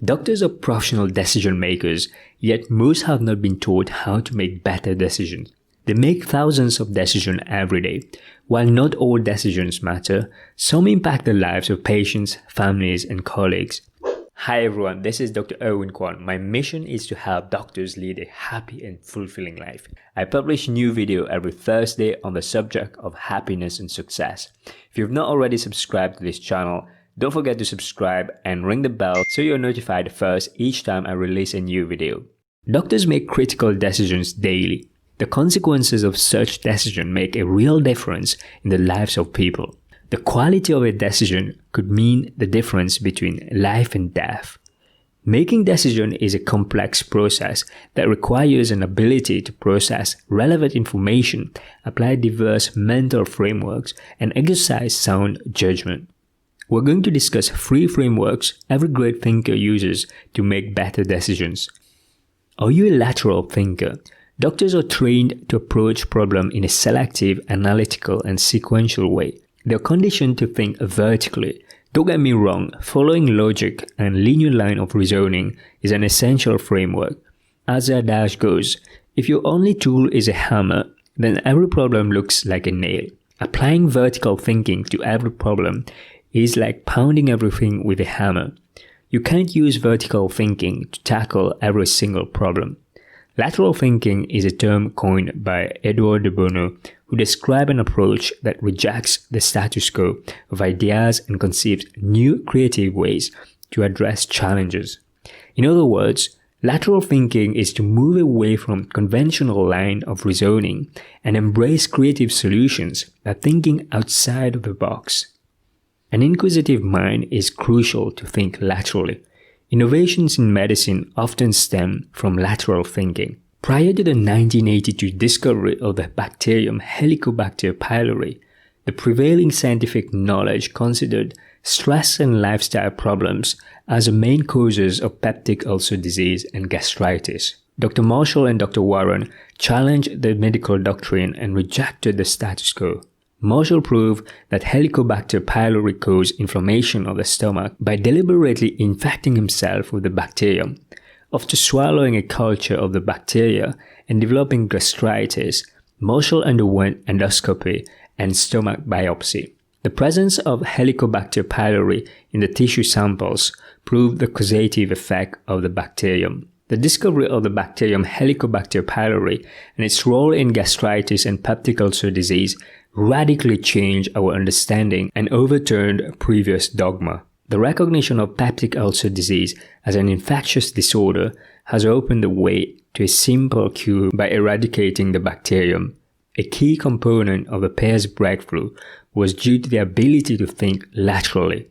Doctors are professional decision makers, yet most have not been taught how to make better decisions. They make thousands of decisions every day. While not all decisions matter, some impact the lives of patients, families, and colleagues. Hi everyone, this is Dr. Erwin Kwun. My mission is to help doctors lead a happy and fulfilling life. I publish a new video every Thursday on the subject of happiness and success. If you've not already subscribed to this channel, don't forget to subscribe and ring the bell so you're notified first each time I release a new video. Doctors make critical decisions daily. The consequences of such decisions make a real difference in the lives of people. The quality of a decision could mean the difference between life and death. Making decisions is a complex process that requires an ability to process relevant information, apply diverse mental frameworks, and exercise sound judgment. We're going to discuss 3 frameworks every great thinker uses to make better decisions. Are you a lateral thinker? Doctors are trained to approach problems in a selective, analytical, and sequential way. They're conditioned to think vertically. Don't get me wrong, following logic and linear line of reasoning is an essential framework. As the adage goes, if your only tool is a hammer, then every problem looks like a nail. Applying vertical thinking to every problem is like pounding everything with a hammer. You can't use vertical thinking to tackle every single problem. Lateral thinking is a term coined by Edward de Bono, who describes an approach that rejects the status quo of ideas and conceives new creative ways to address challenges. In other words, lateral thinking is to move away from conventional line of reasoning and embrace creative solutions by thinking outside of the box. An inquisitive mind is crucial to think laterally. Innovations in medicine often stem from lateral thinking. Prior to the 1982 discovery of the bacterium Helicobacter pylori, the prevailing scientific knowledge considered stress and lifestyle problems as the main causes of peptic ulcer disease and gastritis. Dr. Marshall and Dr. Warren challenged the medical doctrine and rejected the status quo. Marshall proved that Helicobacter pylori caused inflammation of the stomach by deliberately infecting himself with the bacterium. After swallowing a culture of the bacteria and developing gastritis, Marshall underwent endoscopy and stomach biopsy. The presence of Helicobacter pylori in the tissue samples proved the causative effect of the bacterium. The discovery of the bacterium Helicobacter pylori and its role in gastritis and peptic ulcer disease radically changed our understanding and overturned previous dogma. The recognition of peptic ulcer disease as an infectious disorder has opened the way to a simple cure by eradicating the bacterium. A key component of the pair's breakthrough was due to the ability to think laterally.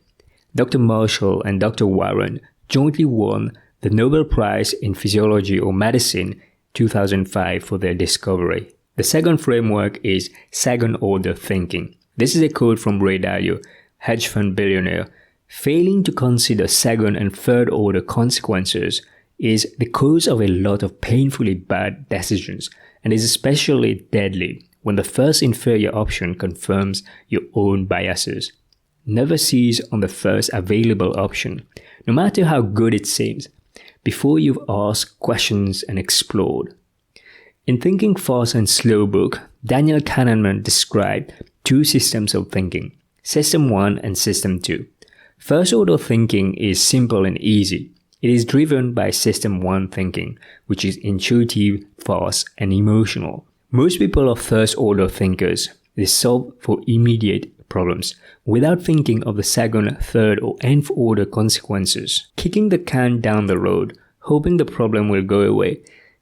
Dr. Marshall and Dr. Warren jointly won the Nobel Prize in Physiology or Medicine 2005 for their discovery. The second framework is second-order thinking. This is a quote from Ray Dalio, hedge fund billionaire. Failing to consider second and third-order consequences is the cause of a lot of painfully bad decisions and is especially deadly when the first inferior option confirms your own biases. Never seize on the first available option, no matter how good it seems, before you've asked questions and explored. In Thinking Fast and Slow book, Daniel Kahneman described 2 systems of thinking, System 1 and System 2. First-order thinking is simple and easy. It is driven by System 1 thinking, which is intuitive, fast, and emotional. Most people are first-order thinkers. They solve for immediate problems without thinking of the second, third, or nth-order consequences. Kicking the can down the road, hoping the problem will go away,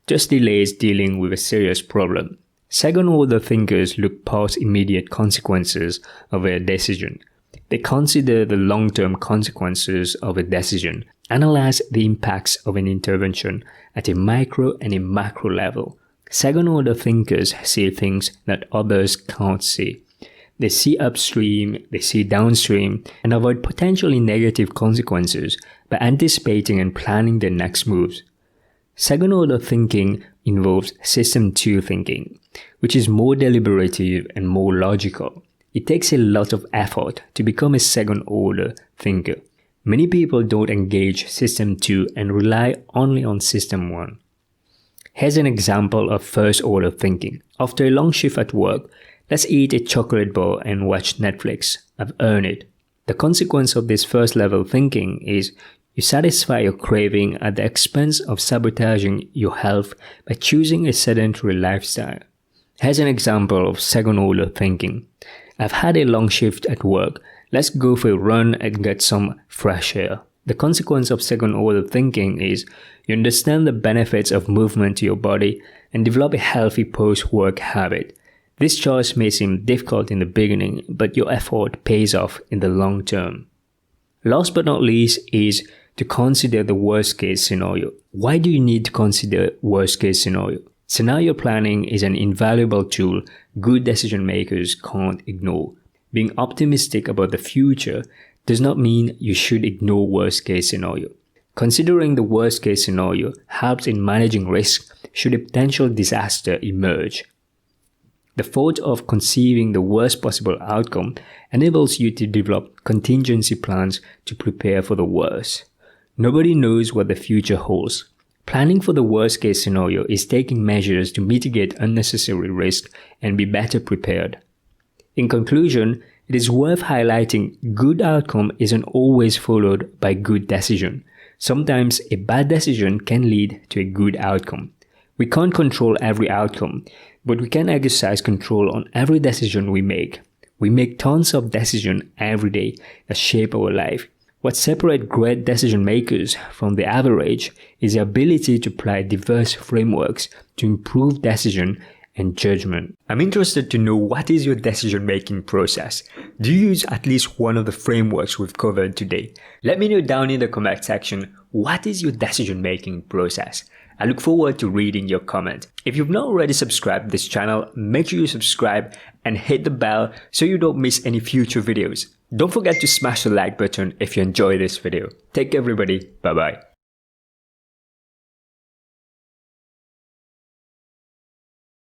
just delays dealing with a serious problem. Second-order thinkers look past immediate consequences of a decision. They consider the long-term consequences of a decision, analyze the impacts of an intervention at a micro and a macro level. Second-order thinkers see things that others can't see. They see upstream, they see downstream, and avoid potentially negative consequences by anticipating and planning their next moves. Second-order thinking involves System 2 thinking, which is more deliberative and more logical. It takes a lot of effort to become a second-order thinker. Many people don't engage System 2 and rely only on System 1. Here's an example of first-order thinking. After a long shift at work, let's eat a chocolate bar and watch Netflix. I've earned it. The consequence of this first-level thinking is you satisfy your craving at the expense of sabotaging your health by choosing a sedentary lifestyle. Here's an example of second-order thinking. I've had a long shift at work. Let's go for a run and get some fresh air. The consequence of second-order thinking is you understand the benefits of movement to your body and develop a healthy post-work habit. This choice may seem difficult in the beginning, but your effort pays off in the long term. Last but not least is to consider the worst-case scenario. Why do you need to consider worst-case scenario? Scenario planning is an invaluable tool good decision makers can't ignore. Being optimistic about the future does not mean you should ignore worst-case scenario. Considering the worst-case scenario helps in managing risk should a potential disaster emerge. The thought of conceiving the worst possible outcome enables you to develop contingency plans to prepare for the worst. Nobody knows what the future holds. Planning for the worst-case scenario is taking measures to mitigate unnecessary risk and be better prepared. In conclusion, it is worth highlighting good outcome isn't always followed by good decision. Sometimes a bad decision can lead to a good outcome. We can't control every outcome, but we can exercise control on every decision we make. We make tons of decisions every day that shape our life. What separates great decision makers from the average is the ability to apply diverse frameworks to improve decision and judgment. I'm interested to know, what is your decision-making process? Do you use at least one of the frameworks we've covered today? Let me know down in the comment section, what is your decision-making process? I look forward to reading your comment. If you've not already subscribed to this channel, make sure you subscribe and hit the bell so you don't miss any future videos. Don't forget to smash the like button if you enjoy this video. Take care everybody, bye bye.